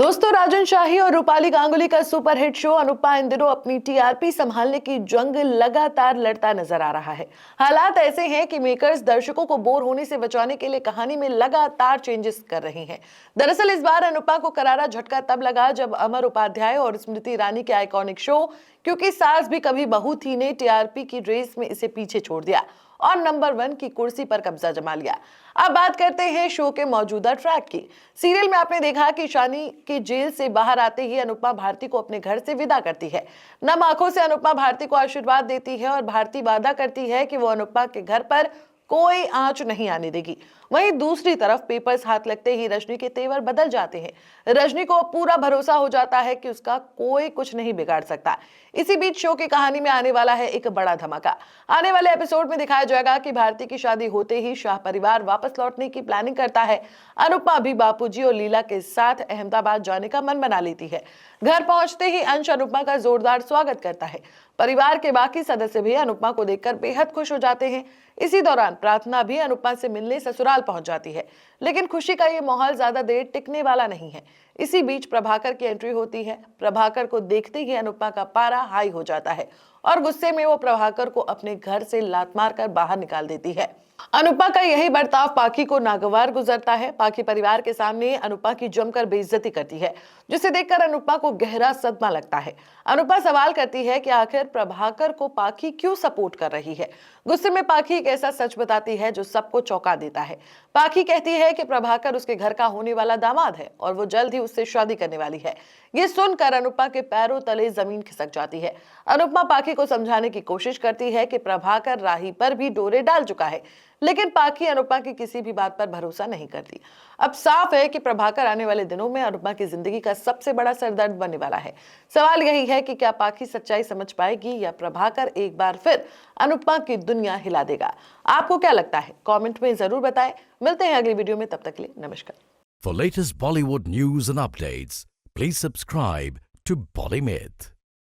दोस्तों, राजन शाही और रूपाली गांगुली का सुपरहिट शो अनुपमा इन दिनों अपनी टीआरपी संभालने की जंग लगातार लड़ता नजर आ रहा है। हालात ऐसे हैं कि मेकर्स दर्शकों को बोर होने से बचाने के लिए कहानी में लगातार चेंजेस कर रहे हैं। दरअसल इस बार अनुपमा को करारा झटका तब लगा जब अमर उपाध्याय और स्मृति ईरानी के आइकॉनिक शो क्योंकि सास भी कभी बहू थी ने टीआरपी की रेस में इसे पीछे छोड़ दिया और नंबर 1 की कुर्सी पर कब्जा जमा लिया। अब बात करते हैं शो के मौजूदा ट्रैक की। सीरियल में आपने देखा कि शानी के जेल से बाहर आते ही अनुपमा भारती को अपने घर से विदा करती है। नम आंखों से अनुपमा भारती को आशीर्वाद देती है और भारती वादा करती है कि वो अनुपमा के घर पर कोई आंच नहीं आने देगी। वहीं दूसरी तरफ पेपर्स हाथ लगते ही रजनी के तेवर बदल जाते हैं। रजनी को पूरा भरोसा हो जाता है कि उसका कोई कुछ नहीं बिगाड़ सकता। इसी बीच शो की कहानी में आने वाला है एक बड़ा धमाका। आने वाले एपिसोड में दिखाया जाएगा कि भारती की शादी होते ही शाह परिवार वापस लौटने की प्लानिंग करता है। अनुपमा भी बापूजी और लीला के साथ अहमदाबाद जाने का मन बना लेती है। घर पहुंचते ही अंश अनुपमा का जोरदार स्वागत करता है। परिवार के बाकी सदस्य भी अनुपमा को देखकर बेहद खुश हो जाते हैं। इसी दौरान प्रार्थना भी अनुपमा से मिलने ससुराल पहुंच जाती है, लेकिन खुशी का ये माहौल ज्यादा देर टिकने वाला नहीं है। इसी बीच प्रभाकर की एंट्री होती है। प्रभाकर को देखते ही अनुपमा का पारा हाई हो जाता है और गुस्से में वो प्रभाकर को अपने घर से लात मारकर बाहर निकाल देती है। अनुपमा का यही बर्ताव पाखी को नागवार गुजरता है। पाखी परिवार के सामने अनुपमा की जमकर बेइज्जती करती है, जिसे देखकर अनुपमा को गहरा सदमा लगता है। अनुपमा सवाल करती है कि आखिर प्रभाकर को पाखी क्यों सपोर्ट कर रही है। गुस्से में पाखी एक ऐसा सच बताती है जो सबको चौंका देता है। पाखी कहती है कि प्रभाकर उसके घर का होने वाला दामाद है और वो जल्द ही उससे शादी करने वाली है। ये सुनकर अनुपमा के पैरों तले जमीन खिसक जाती है। अनुपमा पाखी को समझाने की कोशिश करती है कि प्रभाकर राही पर भी डोरे डाल चुका है, लेकिन पाखी अनुपमा की किसी भी बात पर भरोसा नहीं करती। अब साफ है कि प्रभाकर आने वाले दिनों में अनुपमा की जिंदगी का सबसे बड़ा सरदर्द बनने वाला है। सवाल यही है कि क्या पाखी सच्चाई समझ पाएगी या प्रभाकर एक बार फिर अनुपमा की दुनिया हिला देगा। आपको क्या लगता है? कमेंट में जरूर बताएं। मिलते हैं अगली वीडियो में, तब तक के लिए नमस्कार। For latest Bollywood news and updates, please subscribe to Bolly Myth.